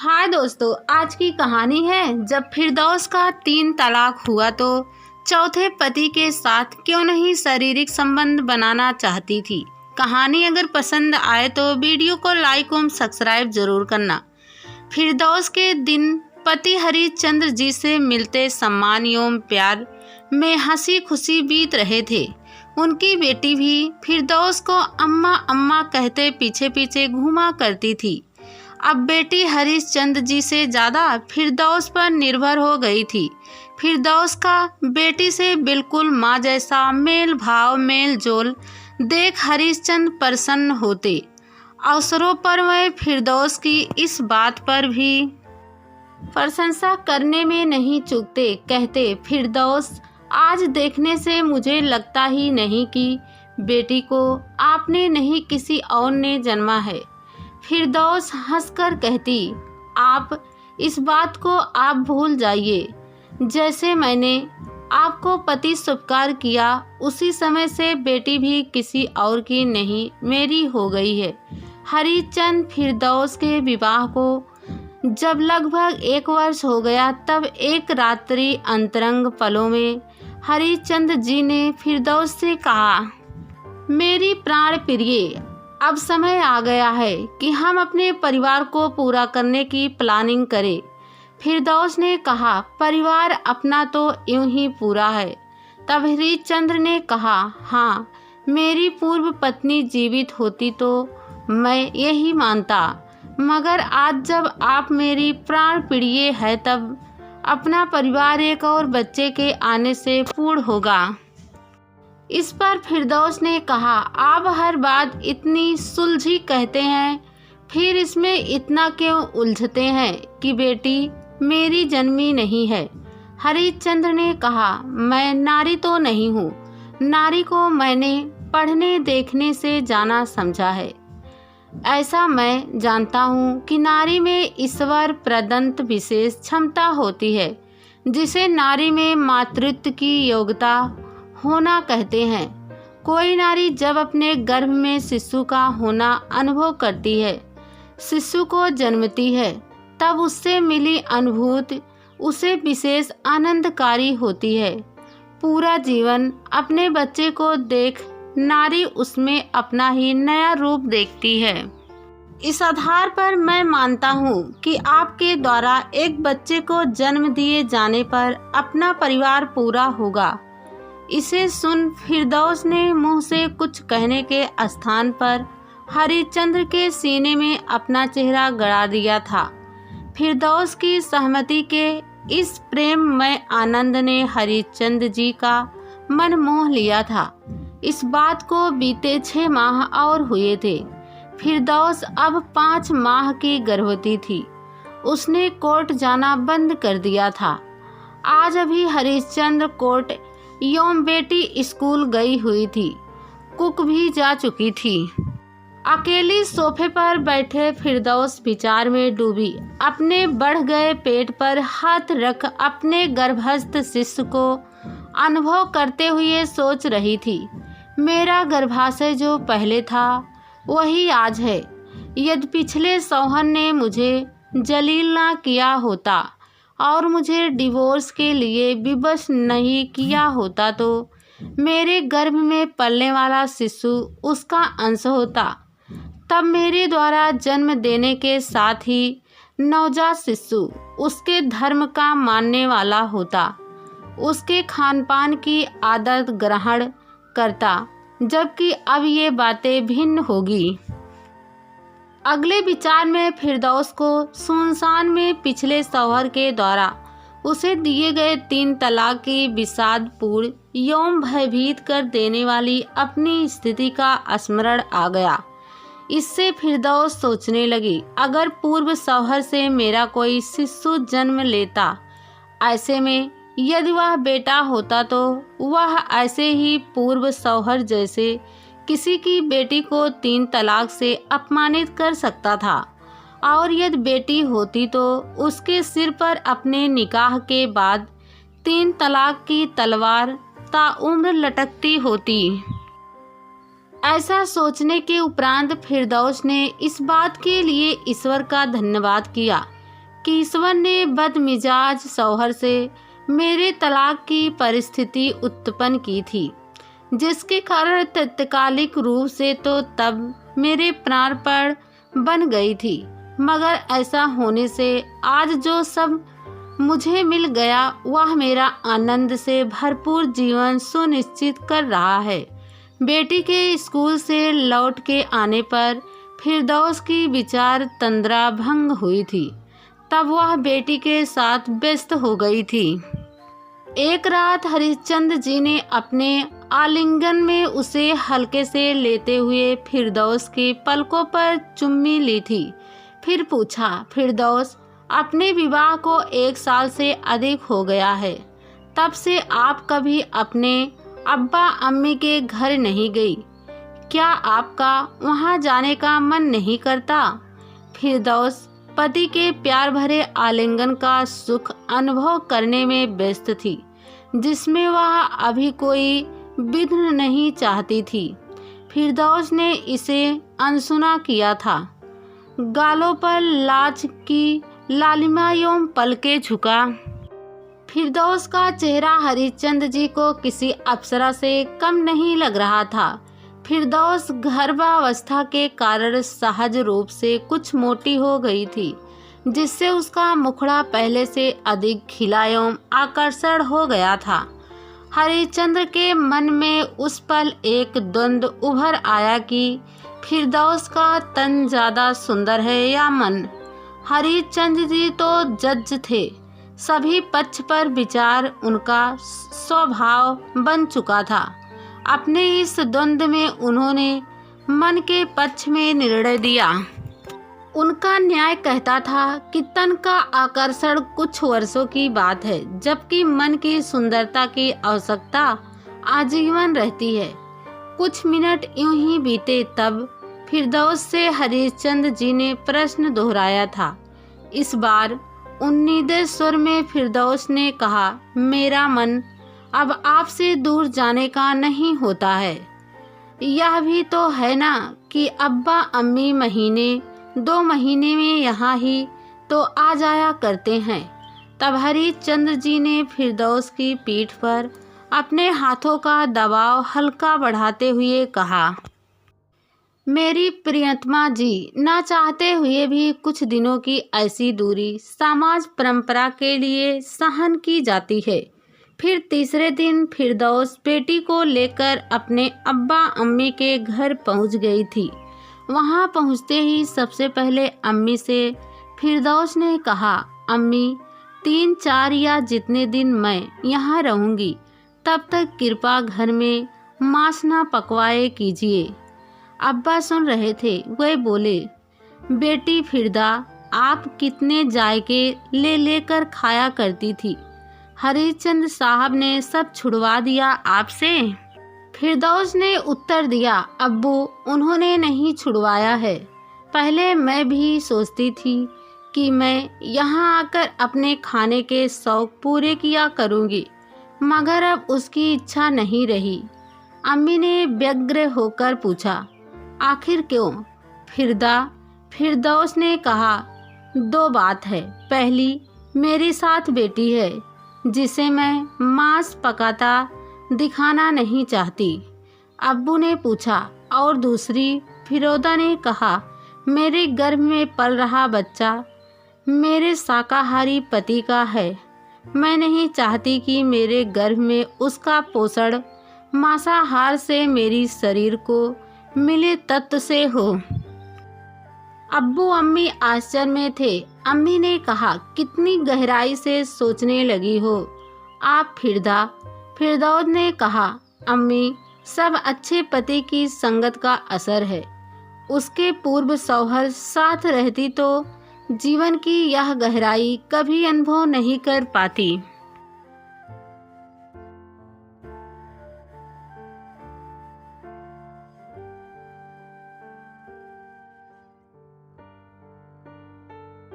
हाय दोस्तों, आज की कहानी है जब फिरदौस का 3 तलाक हुआ तो चौथे पति के साथ क्यों नहीं शारीरिक संबंध बनाना चाहती थी। कहानी अगर पसंद आए तो वीडियो को लाइक और सब्सक्राइब जरूर करना। फिरदौस के दिन पति हरिश्चंद्र जी से मिलते सम्मान एवं प्यार में हंसी खुशी बीत रहे थे। उनकी बेटी भी फिरदौस को अम्मा अम्मा कहते पीछे पीछे घूमा करती थी। अब बेटी हरिश्चंद्र जी से ज़्यादा फिरदौस पर निर्भर हो गई थी। फिरदौस का बेटी से बिल्कुल माँ जैसा मेल भाव मेल जोल देख हरिश्चंद्र प्रसन्न होते। अवसरों पर वह फिरदौस की इस बात पर भी प्रशंसा करने में नहीं चूकते। कहते, फिरदौस, आज देखने से मुझे लगता ही नहीं कि बेटी को आपने नहीं किसी और ने जन्मा है। फिरदौस हंसकर कहती, आप इस बात को आप भूल जाइए। जैसे मैंने आपको पति स्वीकार किया उसी समय से बेटी भी किसी और की नहीं मेरी हो गई है। हरिश्चंद्र फिरदौस के विवाह को जब लगभग 1 वर्ष हो गया तब एक रात्रि अंतरंग पलों में हरिश्चंद्र जी ने फिरदौस से कहा, मेरी प्राण प्रिय, अब समय आ गया है कि हम अपने परिवार को पूरा करने की प्लानिंग करें। फिरदौस ने कहा, परिवार अपना तो यूं ही पूरा है। तब हरिश्चंद्र ने कहा, हाँ, मेरी पूर्व पत्नी जीवित होती तो मैं यही मानता, मगर आज जब आप मेरी प्राण प्रिय है तब अपना परिवार एक और बच्चे के आने से पूर्ण होगा। इस पर फिरदौस ने कहा, आप हर बात इतनी सुलझी कहते हैं, फिर इसमें इतना क्यों उलझते हैं कि बेटी मेरी जन्मी नहीं है। हरिश्चंद्र ने कहा, मैं नारी तो नहीं हूँ, नारी को मैंने पढ़ने देखने से जाना समझा है। ऐसा मैं जानता हूँ कि नारी में ईश्वर प्रदत्त विशेष क्षमता होती है जिसे नारी में मातृत्व की योग्यता होना कहते हैं। कोई नारी जब अपने गर्भ में शिशु का होना अनुभव करती है, शिशु को जन्मती है, तब उससे मिली अनुभूति उसे विशेष आनंदकारी होती है। पूरा जीवन अपने बच्चे को देख नारी उसमें अपना ही नया रूप देखती है। इस आधार पर मैं मानता हूँ कि आपके द्वारा एक बच्चे को जन्म दिए जाने पर अपना परिवार पूरा होगा। इसे सुन फिरदौस ने मुंह से कुछ कहने के स्थान पर हरिश्चंद्र के सीने में अपना चेहरा गड़ा दिया था। फिरदौस की सहमति के इस प्रेममय आनंद ने हरिश्चंद्र जी का मन मोह लिया था। इस बात को बीते 6 माह और हुए थे। फिरदौस अब 5 माह की गर्भवती थी। उसने कोर्ट जाना बंद कर दिया था। आज अभी हरिश्चंद्र कोर्ट एवं बेटी स्कूल गई हुई थी। कुक भी जा चुकी थी। अकेली सोफे पर बैठे फिरदौस विचार में डूबी अपने बढ़ गए पेट पर हाथ रख अपने गर्भस्थ शिशु को अनुभव करते हुए सोच रही थी, मेरा गर्भाशय जो पहले था वही आज है। यदि पिछले शौहर ने मुझे जलील ना किया होता और मुझे डिवोर्स के लिए विवश नहीं किया होता तो मेरे गर्भ में पलने वाला शिशु उसका अंश होता। तब मेरे द्वारा जन्म देने के साथ ही नवजात शिशु उसके धर्म का मानने वाला होता, उसके खान पान की आदत ग्रहण करता, जबकि अब ये बातें भिन्न होगी। अगले विचार में फिरदौस को सुनसान में पिछले शौहर के द्वारा उसे दिए गए 3 तलाक की विषादपूर्ण एवं भयभीत कर देने वाली अपनी स्थिति का स्मरण आ गया। इससे फिरदौस सोचने लगी, अगर पूर्व शौहर से मेरा कोई शिशु जन्म लेता, ऐसे में यदि वह बेटा होता तो वह ऐसे ही पूर्व शौहर जैसे किसी की बेटी को 3 तलाक से अपमानित कर सकता था, और यदि बेटी होती तो उसके सिर पर अपने निकाह के बाद 3 तलाक की तलवार ताउम्र लटकती होती। ऐसा सोचने के उपरांत फिरदौस ने इस बात के लिए ईश्वर का धन्यवाद किया कि ईश्वर ने बदमिजाज शौहर से मेरे तलाक की परिस्थिति उत्पन्न की थी, जिसके कारण तत्कालिक रूप से तो तब मेरे प्राण बन गई थी, मगर ऐसा होने से आज जो सब मुझे मिल गया वह मेरा आनंद से भरपूर जीवन सुनिश्चित कर रहा है। बेटी के स्कूल से लौट के आने पर फिरदौस की विचार तंद्रा भंग हुई थी। तब वह बेटी के साथ व्यस्त हो गई थी। एक रात हरिश्चंद्र जी ने अपने आलिंगन में उसे हल्के से लेते हुए फिरदौस के पलकों पर चुम्मी ली थी। फिर पूछा, फिरदौस, अपने विवाह को 1 साल से अधिक हो गया है, तब से आप कभी अपने अब्बा अम्मी के घर नहीं गई, क्या आपका वहां जाने का मन नहीं करता? फिरदौस पति के प्यार भरे आलिंगन का सुख अनुभव करने में व्यस्त थी, जिसमें वह अभी कोई विघ्न नहीं चाहती थी। फिरदौस ने इसे अनसुना किया था। गालों पर लाज की लालिमा एवं पलके झुका। फिरदौस का चेहरा हरिश्चंद्र जी को किसी अप्सरा से कम नहीं लग रहा था। फिरदौस गर्भावस्था के कारण सहज रूप से कुछ मोटी हो गई थी, जिससे उसका मुखड़ा पहले से अधिक खिला एवं आकर्षण हो गया था। हरिश्चंद्र के मन में उस पल एक द्वंद्व उभर आया कि फिरदौस का तन ज्यादा सुंदर है या मन। हरिश्चंद्र जी तो जज थे, सभी पक्ष पर विचार उनका स्वभाव बन चुका था। अपने इस द्वंद्व में उन्होंने मन के पक्ष में निर्णय दिया। उनका न्याय कहता था कि तन का आकर्षण कुछ वर्षों की बात है, जबकि मन की सुंदरता की आवश्यकता आजीवन रहती है। कुछ मिनट यूं ही बीते, तब फिरदौस से हरिश्चंद्र जी ने प्रश्न दोहराया था। इस बार उन्नीदे स्वर में फिरदौस ने कहा, मेरा मन अब आपसे दूर जाने का नहीं होता है। यह भी तो है ना कि अब्बा अम्मी महीने 2 महीने में यहाँ ही तो आ जाया करते हैं। तब हरिश्चंद्र जी ने फिरदौस की पीठ पर अपने हाथों का दबाव हल्का बढ़ाते हुए कहा, मेरी प्रियतमा जी, ना चाहते हुए भी कुछ दिनों की ऐसी दूरी समाज परंपरा के लिए सहन की जाती है। फिर तीसरे दिन फिरदौस बेटी को लेकर अपने अब्बा अम्मी के घर पहुंच गई थी। वहां पहुंचते ही सबसे पहले अम्मी से फिरदौस ने कहा, अम्मी, 3-4 या जितने दिन मैं यहाँ रहूँगी, तब तक कृपा घर में मांस न पकवाए कीजिए। अब्बा सुन रहे थे। वे बोले, बेटी फिरदा, आप कितने जायके ले लेकर खाया करती थी। हरिश्चंद्र साहब ने सब छुड़वा दिया आपसे? फिरदौस ने उत्तर दिया, अब्बू, उन्होंने नहीं छुड़वाया है। पहले मैं भी सोचती थी कि मैं यहाँ आकर अपने खाने के शौक पूरे किया करूँगी, मगर अब उसकी इच्छा नहीं रही। अम्मी ने व्यग्र होकर पूछा, आखिर क्यों? फिरदौस ने कहा, 2 बात है। पहली, मेरे साथ बेटी है जिसे मैं मांस पकाता दिखाना नहीं चाहती। अब्बू ने पूछा, और दूसरी? फिरोदा ने कहा, मेरे गर्भ में पल रहा बच्चा मेरे शाकाहारी पति का है। मैं नहीं चाहती कि मेरे गर्भ में उसका पोषण मांसाहार से मेरी शरीर को मिले तत्व से हो। अब्बू अम्मी आश्चर्य में थे। अम्मी ने कहा, कितनी गहराई से सोचने लगी हो आप फिरदौस ने कहा, अम्मी, सब अच्छे पति की संगत का असर है। उसके पूर्व शौहर साथ रहती तो जीवन की यह गहराई कभी अनुभव नहीं कर पाती।